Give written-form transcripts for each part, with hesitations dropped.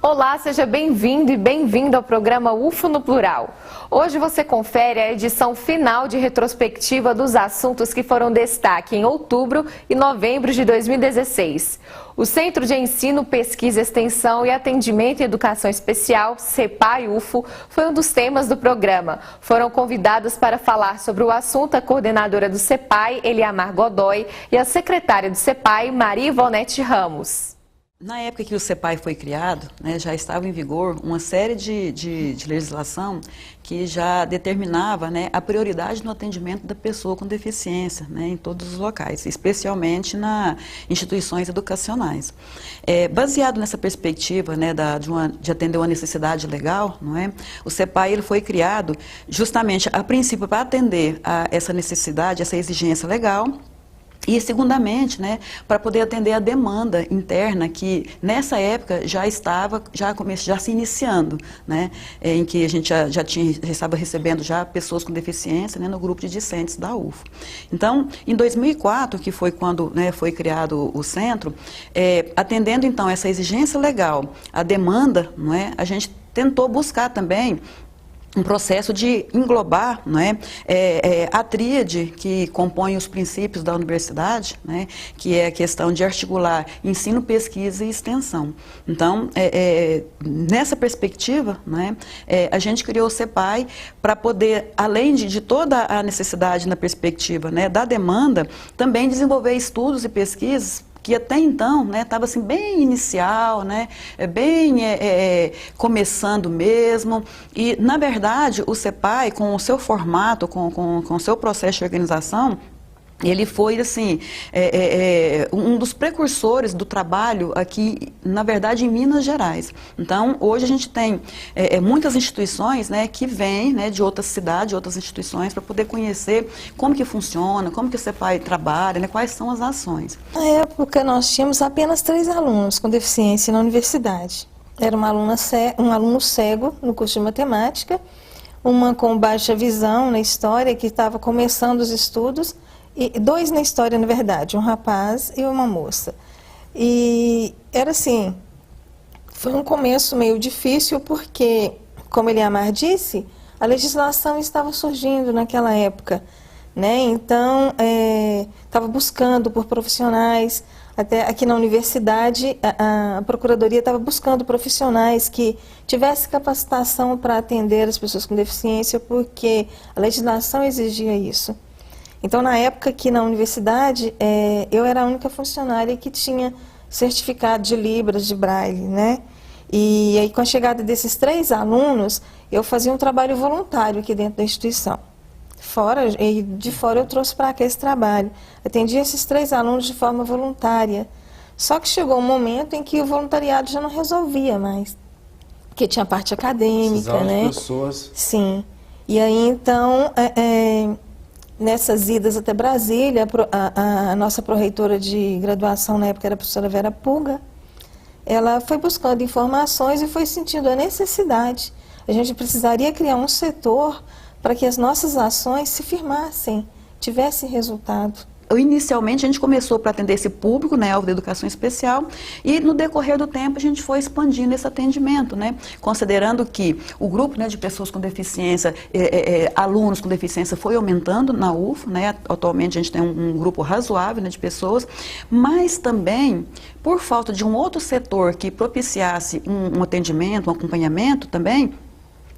Olá, seja bem-vindo e bem-vinda ao programa UFO no Plural. Hoje você confere a edição final de retrospectiva dos assuntos que foram destaque em outubro e novembro de 2016. O Centro de Ensino, Pesquisa, Extensão e Atendimento em Educação Especial, CEPAI-UFO, foi um dos temas do programa. Foram convidados para falar sobre o assunto a coordenadora do CEPAI, Eliamar Godoy, e a secretária do CEPAI, Maria Ivonete Ramos. Na época que o CEPAI foi criado, já estava em vigor uma série de legislação que já determinava a prioridade no atendimento da pessoa com deficiência em todos os locais, especialmente nas instituições educacionais. Baseado nessa perspectiva de atender uma necessidade legal, o CEPAI ele foi criado justamente, a princípio, para atender a essa necessidade, essa exigência legal. E, segundamente, para poder atender a demanda interna que, nessa época, já se iniciando, em que a gente já estava recebendo já pessoas com deficiência no grupo de discentes da UFO. Então, em 2004, que foi quando foi criado o centro, atendendo, então, essa exigência legal, a demanda, a gente tentou buscar também um processo de englobar a tríade que compõe os princípios da universidade, que é a questão de articular ensino, pesquisa e extensão. Então, nessa perspectiva, a gente criou o CEPAI para poder, além de toda a necessidade na perspectiva da demanda, também desenvolver estudos e pesquisas que até então estava assim, bem inicial, bem começando mesmo. E, na verdade, o CEPAI, com o seu formato, com o seu processo de organização, ele foi, assim, um dos precursores do trabalho aqui, na verdade, em Minas Gerais. Então, hoje a gente tem muitas instituições que vêm de outras cidades, de outras instituições, para poder conhecer como que funciona, como que o CEPAI trabalha, quais são as ações. Na época, nós tínhamos apenas 3 alunos com deficiência na universidade. Era um aluno cego no curso de matemática, uma com baixa visão na história, que estava começando os estudos, e 2 na história, na verdade, um rapaz e uma moça. E era assim, foi um começo meio difícil porque, como Eliamar disse, a legislação estava surgindo naquela época, Então, estava buscando por profissionais, até aqui na universidade, a Procuradoria estava buscando profissionais que tivessem capacitação para atender as pessoas com deficiência, porque a legislação exigia isso. Então, na época aqui na universidade, eu era a única funcionária que tinha certificado de Libras, de Braille, E aí, com a chegada desses 3 alunos, eu fazia um trabalho voluntário aqui dentro da instituição. De fora eu trouxe para cá esse trabalho. Atendi esses 3 alunos de forma voluntária. Só que chegou um momento em que o voluntariado já não resolvia mais, porque tinha a parte acadêmica, Precisava de pessoas. Sim. E aí, então, nessas idas até Brasília, a nossa pró-reitora de graduação na época era a professora Vera Puga, ela foi buscando informações e foi sentindo a necessidade. A gente precisaria criar um setor para que as nossas ações se firmassem, tivessem resultado. Inicialmente, a gente começou para atender esse público, alvo da educação especial, e no decorrer do tempo a gente foi expandindo esse atendimento, considerando que o grupo de pessoas com deficiência, alunos com deficiência foi aumentando na UFO, atualmente a gente tem um grupo razoável de pessoas, mas também, por falta de um outro setor que propiciasse um atendimento, um acompanhamento também,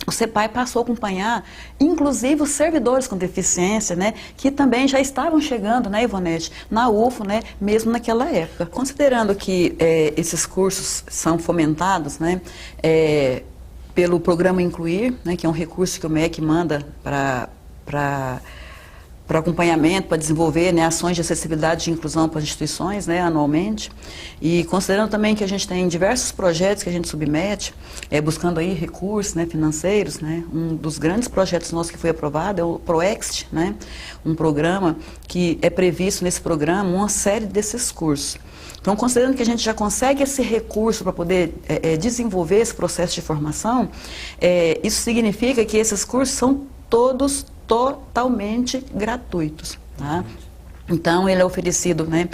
o CEPAI passou a acompanhar, inclusive, os servidores com deficiência, que também já estavam chegando, Ivonete, na UFO, mesmo naquela época. Considerando que esses cursos são fomentados, pelo programa Incluir, que é um recurso que o MEC manda para acompanhamento, para desenvolver ações de acessibilidade e inclusão para as instituições anualmente. E considerando também que a gente tem diversos projetos que a gente submete, buscando aí recursos financeiros, um dos grandes projetos nossos que foi aprovado é o ProExt, um programa que é previsto nesse programa uma série desses cursos. Então, considerando que a gente já consegue esse recurso para poder desenvolver esse processo de formação, isso significa que esses cursos são todos totalmente gratuitos. Então, ele é oferecido, né,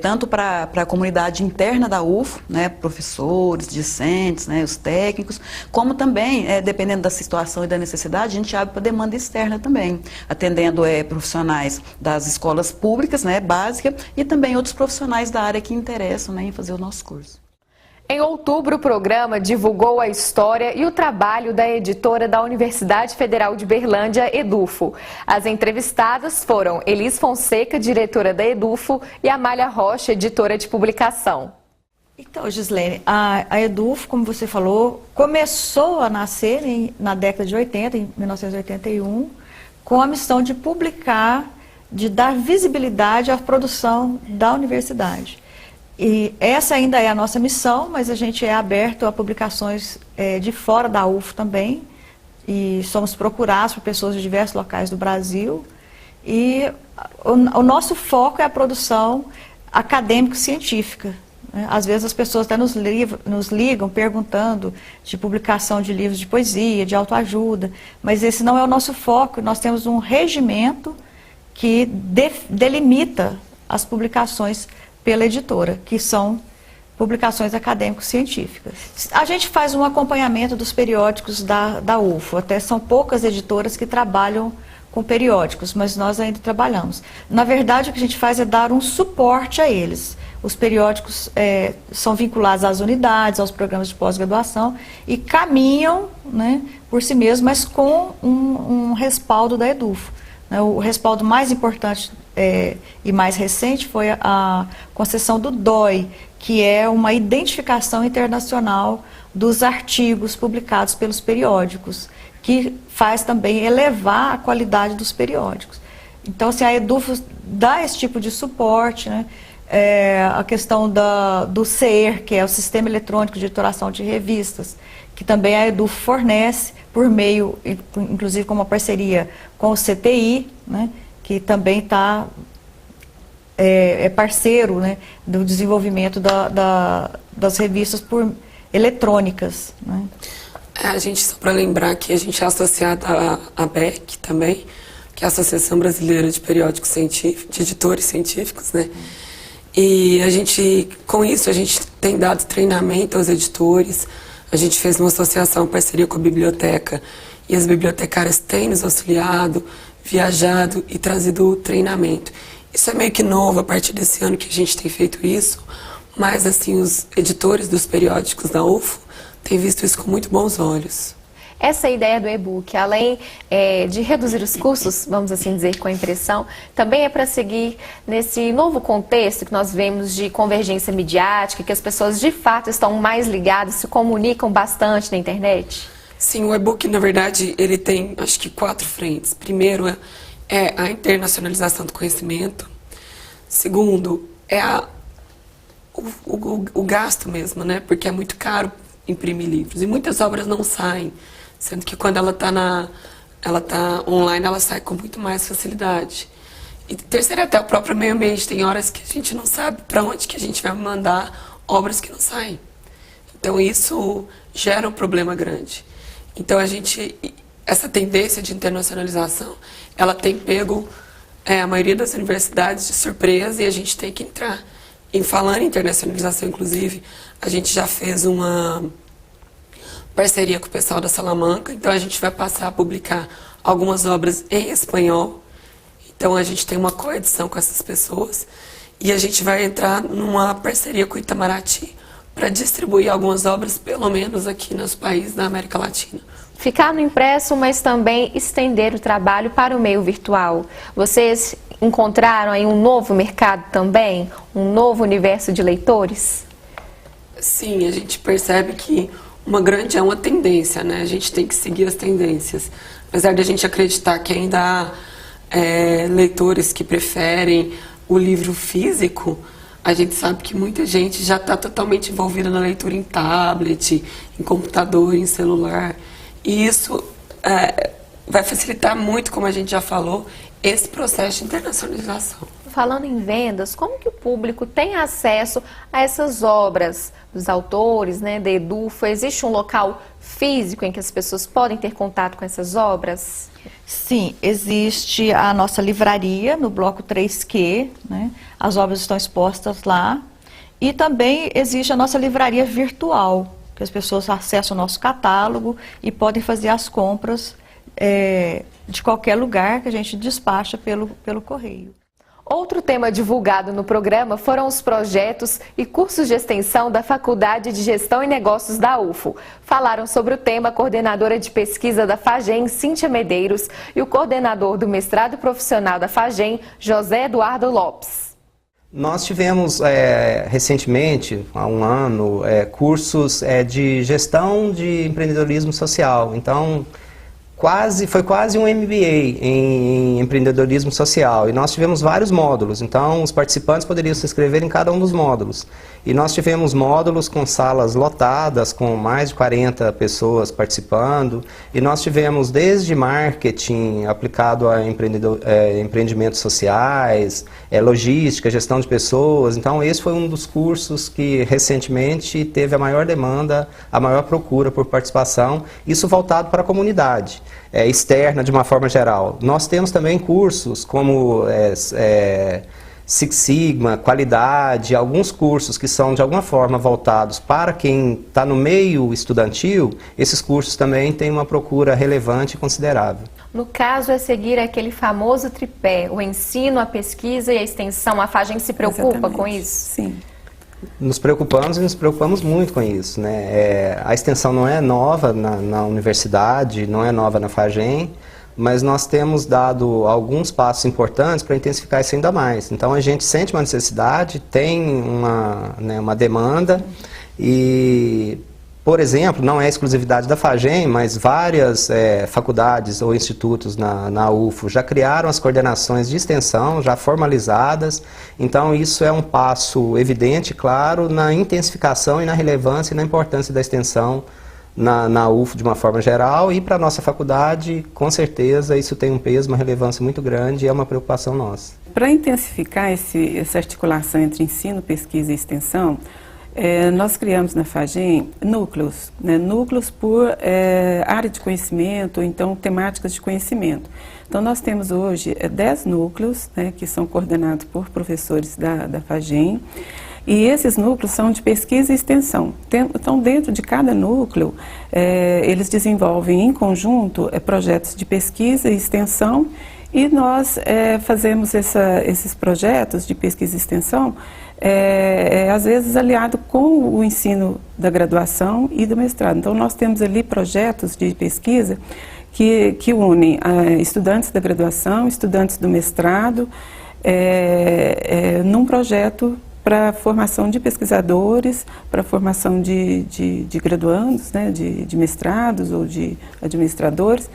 tanto para a comunidade interna da UFO, né, professores, discentes, né, os técnicos, como também, dependendo da situação e da necessidade, a gente abre para demanda externa também, atendendo profissionais das escolas públicas, né, básicas, e também outros profissionais da área que interessam, né, em fazer o nosso curso. Em outubro, o programa divulgou a história e o trabalho da editora da Universidade Federal de Berlândia, EDUFO. As entrevistadas foram Elis Fonseca, diretora da EDUFO, e Amália Rocha, editora de publicação. Então, Gislene, a EDUFO, como você falou, começou a nascer na década de 80, em 1981, com a missão de publicar, de dar visibilidade à produção da universidade. E essa ainda é a nossa missão, mas a gente é aberto a publicações de fora da UFO também, e somos procurados por pessoas de diversos locais do Brasil. E o nosso foco é a produção acadêmico-científica, né? Às vezes as pessoas até nos ligam perguntando de publicação de livros de poesia, de autoajuda, mas esse não é o nosso foco. Nós temos um regimento que delimita as publicações pela editora, que são publicações acadêmico-científicas. A gente faz um acompanhamento dos periódicos da UFO, até são poucas editoras que trabalham com periódicos, mas nós ainda trabalhamos. Na verdade, o que a gente faz é dar um suporte a eles. Os periódicos são vinculados às unidades, aos programas de pós-graduação e caminham, né, por si mesmos, mas com um respaldo da EDUFO. O respaldo mais importante e mais recente foi a concessão do DOI, que é uma identificação internacional dos artigos publicados pelos periódicos, que faz também elevar a qualidade dos periódicos. Então, assim, a EDUFO dá esse tipo de suporte, né? A questão do CER, que é o Sistema Eletrônico de Editoração de Revistas, que também a EDUFO fornece por meio, inclusive com uma parceria com o CTI, né, que também é parceiro, né, do desenvolvimento das revistas eletrônicas, né. A gente, só para lembrar que a gente é associada à ABEC também, que é a Associação Brasileira de Periódicos Científicos, de Editores Científicos, né? E a gente, com isso, a gente tem dado treinamento aos editores. A gente fez uma associação, parceria com a biblioteca, e as bibliotecárias têm nos auxiliado, viajado e trazido treinamento. Isso é meio que novo, a partir desse ano que a gente tem feito isso, mas assim, os editores dos periódicos da UFO têm visto isso com muito bons olhos. Essa ideia do e-book, além de reduzir os custos, vamos assim dizer, com a impressão, também é para seguir nesse novo contexto que nós vemos de convergência midiática, que as pessoas de fato estão mais ligadas, se comunicam bastante na internet? Sim, o e-book, na verdade, ele tem, acho que 4 frentes. Primeiro é a internacionalização do conhecimento. Segundo, é o gasto mesmo, né? Porque é muito caro imprimir livros. E muitas obras não saem. Sendo que quando ela está online, ela sai com muito mais facilidade. E terceiro, até o próprio meio ambiente. Tem horas que a gente não sabe para onde que a gente vai mandar obras que não saem. Então isso gera um problema grande. Então essa tendência de internacionalização, ela tem pego a maioria das universidades de surpresa, e a gente tem que entrar. Em falando em internacionalização, inclusive, a gente já fez uma parceria com o pessoal da Salamanca, então a gente vai passar a publicar algumas obras em espanhol. Então a gente tem uma coedição com essas pessoas e a gente vai entrar numa parceria com o Itamaraty para distribuir algumas obras, pelo menos aqui nos países da América Latina. Ficar no impresso, mas também estender o trabalho para o meio virtual. Vocês encontraram aí um novo mercado também? Um novo universo de leitores? Sim, a gente percebe que é uma tendência, né? A gente tem que seguir as tendências. Apesar de a gente acreditar que ainda há leitores que preferem o livro físico, a gente sabe que muita gente já está totalmente envolvida na leitura em tablet, em computador, em celular. E isso vai facilitar muito, como a gente já falou, esse processo de internacionalização. falando em vendas, como que o público tem acesso a essas obras dos autores, né, da EDUFA? Existe um local físico em que as pessoas podem ter contato com essas obras? Sim, existe a nossa livraria no bloco 3Q, né? As obras estão expostas lá. E também existe a nossa livraria virtual, que as pessoas acessam o nosso catálogo e podem fazer as compras de qualquer lugar que a gente despacha pelo correio. Outro tema divulgado no programa foram os projetos e cursos de extensão da Faculdade de Gestão e Negócios da UFO. Falaram sobre o tema a coordenadora de pesquisa da FAGEM, Cíntia Medeiros, e o coordenador do mestrado profissional da FAGEM, José Eduardo Lopes. Nós tivemos recentemente, há um ano, cursos de gestão de empreendedorismo social. Então, foi quase um MBA em empreendedorismo social, e nós tivemos vários módulos, então os participantes poderiam se inscrever em cada um dos módulos. E nós tivemos módulos com salas lotadas, com mais de 40 pessoas participando, e nós tivemos desde marketing aplicado a empreendimentos sociais, logística, gestão de pessoas. Então esse foi um dos cursos que recentemente teve a maior demanda, a maior procura por participação, isso voltado para a comunidade. Externa de uma forma geral. Nós temos também cursos como Six Sigma, qualidade, alguns cursos que são de alguma forma voltados para quem está no meio estudantil. Esses cursos também têm uma procura relevante e considerável. No caso, é seguir aquele famoso tripé, o ensino, a pesquisa e a extensão. A FAGEM se preocupa com isso? Sim. Nos preocupamos e nos preocupamos muito com isso, né? A extensão não é nova na universidade, não é nova na FAGEM, mas nós temos dado alguns passos importantes para intensificar isso ainda mais. Então a gente sente uma necessidade, tem uma demanda e, por exemplo, não é exclusividade da FAGEM, mas várias faculdades ou institutos na UFO já criaram as coordenações de extensão, já formalizadas. Então isso é um passo evidente, claro, na intensificação e na relevância e na importância da extensão na UFO de uma forma geral, e para a nossa faculdade, com certeza, isso tem um peso, uma relevância muito grande e é uma preocupação nossa. Para intensificar essa articulação entre ensino, pesquisa e extensão, nós criamos na FAGEM núcleos, né? Núcleos por área de conhecimento, ou então temáticas de conhecimento. Então nós temos hoje 10 núcleos, né, que são coordenados por professores da FAGEM, e esses núcleos são de pesquisa e extensão. Então dentro de cada núcleo, eles desenvolvem em conjunto projetos de pesquisa e extensão, e nós fazemos esses projetos de pesquisa e extensão às vezes aliado com o ensino da graduação e do mestrado. Então nós temos ali projetos de pesquisa que unem estudantes da graduação, estudantes do mestrado, num projeto para formação de pesquisadores, para formação de graduandos, né, de mestrados ou de administradores,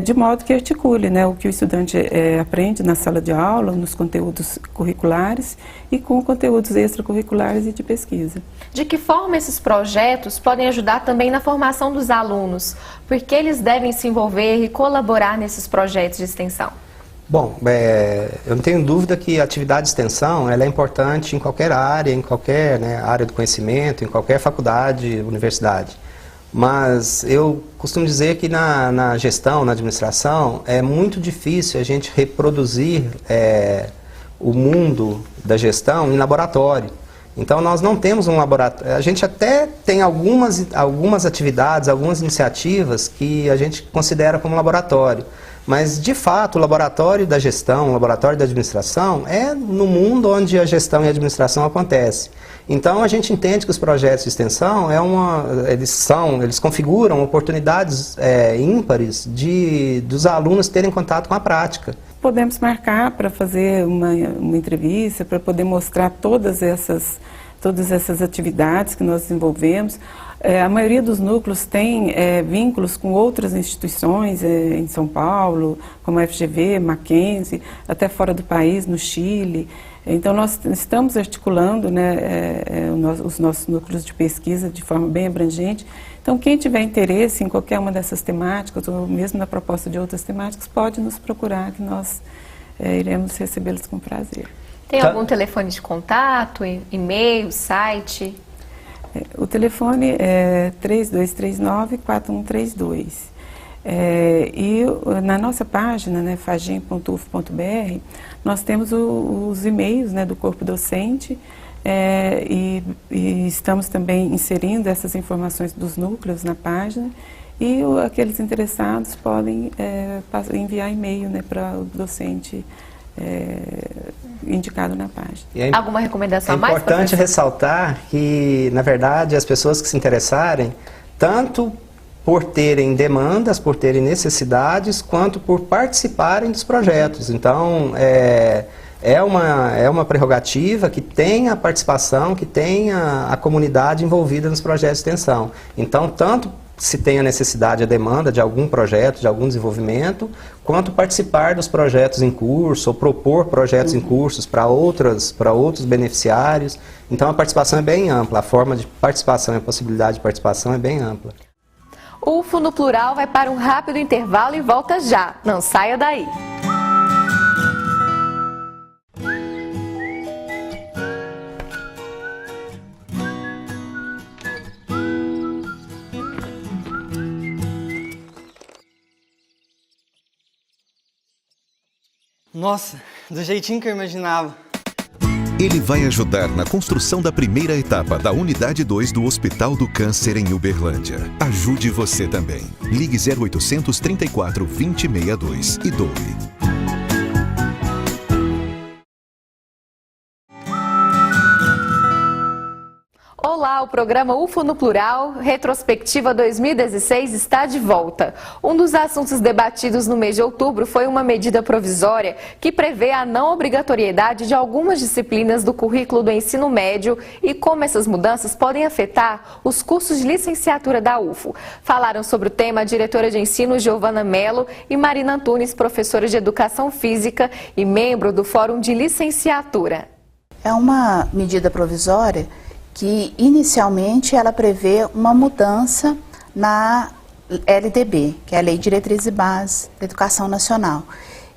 de modo que articule, né, o que o estudante aprende na sala de aula, nos conteúdos curriculares e com conteúdos extracurriculares e de pesquisa. De que forma esses projetos podem ajudar também na formação dos alunos? Por que eles devem se envolver e colaborar nesses projetos de extensão? Bom, eu não tenho dúvida que a atividade de extensão ela é importante em qualquer área, área do conhecimento, em qualquer faculdade, universidade. Mas eu costumo dizer que na gestão, na administração, é muito difícil a gente reproduzir o mundo da gestão em laboratório. Então nós não temos um laboratório, a gente até tem algumas atividades, algumas iniciativas que a gente considera como laboratório. Mas, de fato, o laboratório da gestão, o laboratório da administração é no mundo onde a gestão e a administração acontecem. Então, a gente entende que os projetos de extensão eles configuram oportunidades ímpares dos alunos terem contato com a prática. Podemos marcar para fazer uma entrevista, para poder mostrar todas essas atividades que nós desenvolvemos. A maioria dos núcleos tem vínculos com outras instituições em São Paulo, como a FGV, Mackenzie, até fora do país, no Chile. Então nós estamos articulando, né, os nossos núcleos de pesquisa de forma bem abrangente. Então quem tiver interesse em qualquer uma dessas temáticas, ou mesmo na proposta de outras temáticas, pode nos procurar, que nós iremos recebê-los com prazer. Tem algum telefone de contato, e-mail, site? O telefone é 3239-4132. E na nossa página, né, fagem.uf.br, nós temos os e-mails, né, do corpo docente, e estamos também inserindo essas informações dos núcleos na página, e aqueles interessados podem enviar e-mail, né, para o docente indicado na página. Alguma recomendação a mais? É importante ressaltar que, na verdade, as pessoas que se interessarem, tanto por terem demandas, por terem necessidades, quanto por participarem dos projetos. Então, é uma prerrogativa que tenha a participação, que tenha a comunidade envolvida nos projetos de extensão. Então, tanto se tem a necessidade, a demanda de algum projeto, de algum desenvolvimento, quanto participar dos projetos em curso, ou propor projetos em cursos para outros beneficiários. Então, a participação é bem ampla, a forma de participação e a possibilidade de participação é bem ampla. O UFO no Plural vai para um rápido intervalo e volta já. Não saia daí. Nossa, do jeitinho que eu imaginava. Ele vai ajudar na construção da primeira etapa da Unidade 2 do Hospital do Câncer em Uberlândia. Ajude você também. Ligue 0800 34 2062 e doe. Olá, o programa UFO no Plural, Retrospectiva 2016, está de volta. Um dos assuntos debatidos no mês de outubro foi uma medida provisória que prevê a não obrigatoriedade de algumas disciplinas do currículo do ensino médio e como essas mudanças podem afetar os cursos de licenciatura da UFO. Falaram sobre o tema a diretora de ensino Giovana Mello e Marina Antunes, professora de Educação Física e membro do Fórum de Licenciatura. É uma medida provisória que inicialmente ela prevê uma mudança na LDB, que é a Lei de Diretrizes e Bases da Educação Nacional.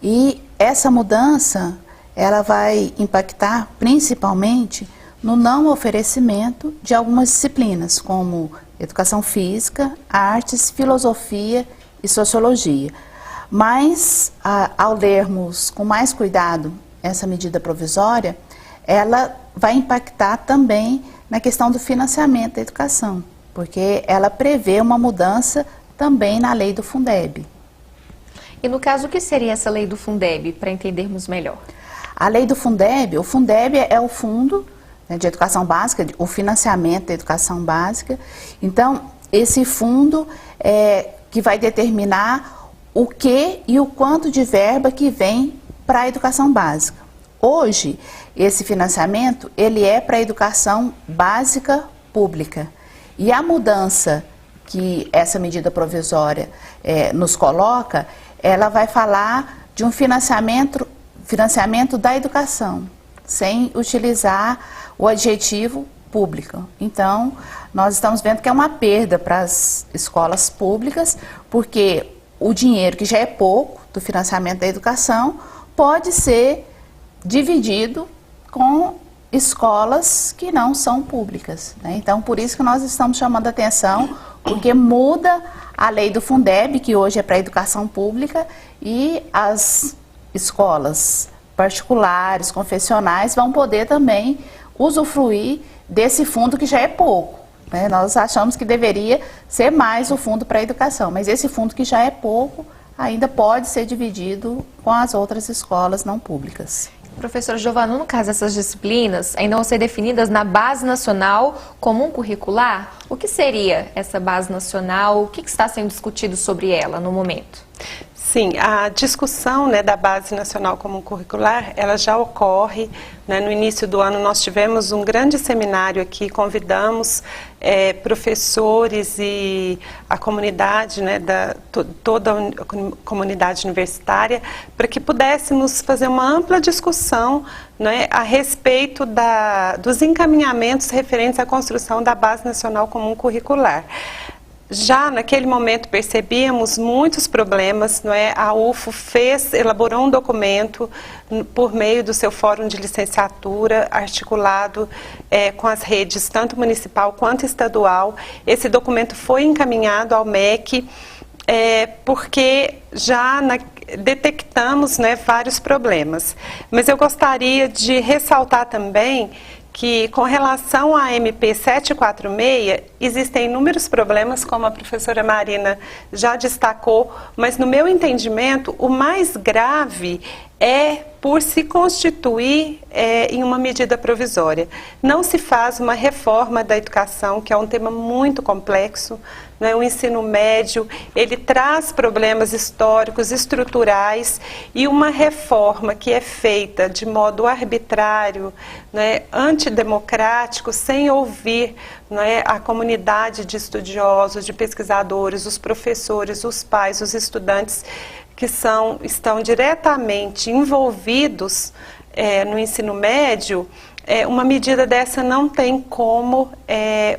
E essa mudança, ela vai impactar principalmente no não oferecimento de algumas disciplinas, como Educação Física, Artes, Filosofia e Sociologia. Mas, ao lermos com mais cuidado essa medida provisória, ela vai impactar também na questão do financiamento da educação, porque ela prevê uma mudança também na lei do Fundeb. E no caso, o que seria essa lei do Fundeb, para entendermos melhor? A lei do Fundeb, o Fundeb é o Fundo, né, de Educação Básica, o financiamento da educação básica. Então, esse fundo que vai determinar o que e o quanto de verba que vem para a educação básica. Hoje, esse financiamento, ele é para a educação básica pública. E a mudança que essa medida provisória nos coloca, ela vai falar de um financiamento da educação, sem utilizar o adjetivo público. Então, nós estamos vendo que é uma perda para as escolas públicas, porque o dinheiro, que já é pouco do financiamento da educação, pode ser dividido com escolas que não são públicas, né? Então, por isso que nós estamos chamando a atenção, porque muda a lei do Fundeb, que hoje é para a educação pública, e as escolas particulares, confessionais, vão poder também usufruir desse fundo que já é pouco, né? Nós achamos que deveria ser mais o fundo para a educação, mas esse fundo que já é pouco ainda pode ser dividido com as outras escolas não públicas. Professora Giovana, no caso dessas disciplinas ainda vão ser definidas na Base Nacional Comum Curricular, o que seria essa Base Nacional? O que está sendo discutido sobre ela no momento? Sim, a discussão, né, da Base Nacional Comum Curricular, ela já ocorre, né, no início do ano nós tivemos um grande seminário aqui, convidamos professores e a comunidade, né, toda a comunidade universitária, para que pudéssemos fazer uma ampla discussão, né, a respeito dos encaminhamentos referentes à construção da Base Nacional Comum Curricular. já naquele momento percebíamos muitos problemas, não é? A UFO elaborou um documento por meio do seu fórum de licenciatura, articulado com as redes tanto municipal quanto estadual. Esse documento foi encaminhado ao MEC, porque já detectamos, né, vários problemas. Mas eu gostaria de ressaltar também que, com relação à MP 746, existem inúmeros problemas, como a professora Marina já destacou, mas, no meu entendimento, o mais grave é por se constituir em uma medida provisória. Não se faz uma reforma da educação, que é um tema muito complexo, né? O ensino médio, ele traz problemas históricos, estruturais, e uma reforma que é feita de modo arbitrário, né, antidemocrático, sem ouvir, né, a comunidade de estudiosos, de pesquisadores, os professores, os pais, os estudantes, que estão diretamente envolvidos no ensino médio, uma medida dessa não tem como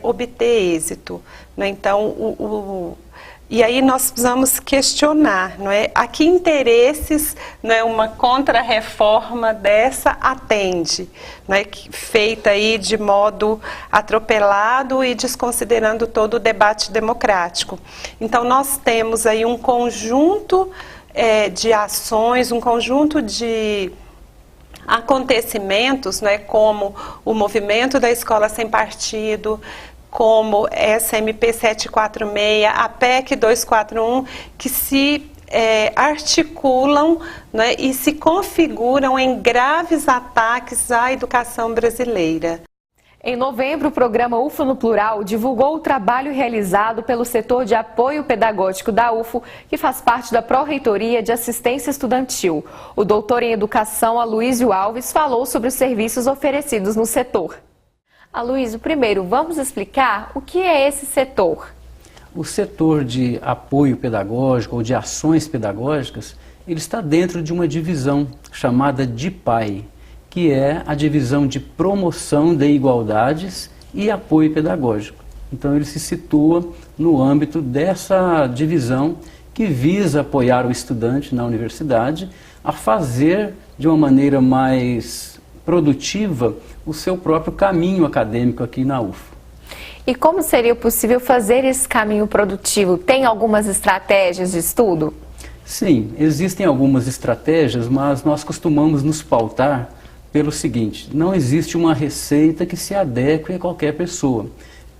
obter êxito, né? Então, e aí nós precisamos questionar, não é? A que interesses, não é, uma contra-reforma dessa atende, não é? Feita aí de modo atropelado e desconsiderando todo o debate democrático. Então, nós temos aí um conjunto de ações, um conjunto de acontecimentos, né, como o movimento da Escola Sem Partido, como essa MP 746, a PEC 241, que se articulam, né, e se configuram em graves ataques à educação brasileira. Em novembro, o programa UFO no Plural divulgou o trabalho realizado pelo setor de apoio pedagógico da UFO, que faz parte da Pró-Reitoria de Assistência Estudantil. O doutor em Educação, Aloysio Alves, falou sobre os serviços oferecidos no setor. Aloysio, primeiro, vamos explicar o que é esse setor? O setor de apoio pedagógico ou de ações pedagógicas, ele está dentro de uma divisão chamada DIPAI, que é a divisão de promoção de igualdades e apoio pedagógico. Então ele se situa no âmbito dessa divisão que visa apoiar o estudante na universidade a fazer de uma maneira mais produtiva o seu próprio caminho acadêmico aqui na UFO. E como seria possível fazer esse caminho produtivo? Tem algumas estratégias de estudo? Sim, existem algumas estratégias, mas nós costumamos nos pautar pelo seguinte: não existe uma receita que se adeque a qualquer pessoa.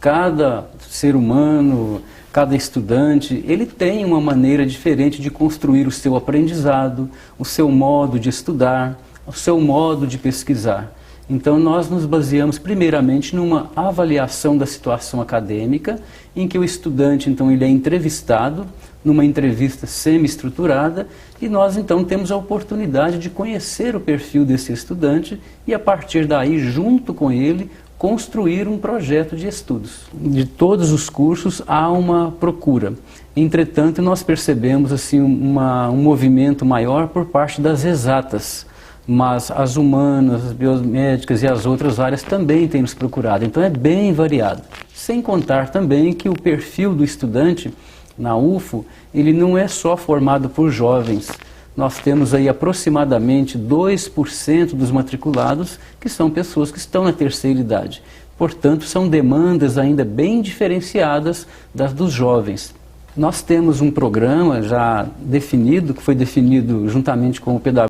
Cada ser humano, cada estudante, ele tem uma maneira diferente de construir o seu aprendizado, o seu modo de estudar, o seu modo de pesquisar. Então nós nos baseamos primeiramente numa avaliação da situação acadêmica, em que o estudante então ele é entrevistado numa entrevista semi-estruturada, e nós então temos a oportunidade de conhecer o perfil desse estudante e, a partir daí, junto com ele, construir um projeto de estudos. De todos os cursos há uma procura. Entretanto, nós percebemos assim um movimento maior por parte das exatas, mas as humanas, as biomédicas e as outras áreas também têm nos procurado. Então é bem variado. Sem contar também que o perfil do estudante na UFO, ele não é só formado por jovens. Nós temos aí aproximadamente 2% dos matriculados que são pessoas que estão na terceira idade. Portanto, são demandas ainda bem diferenciadas das dos jovens. Nós temos um programa já definido, que foi definido juntamente com o pedagogo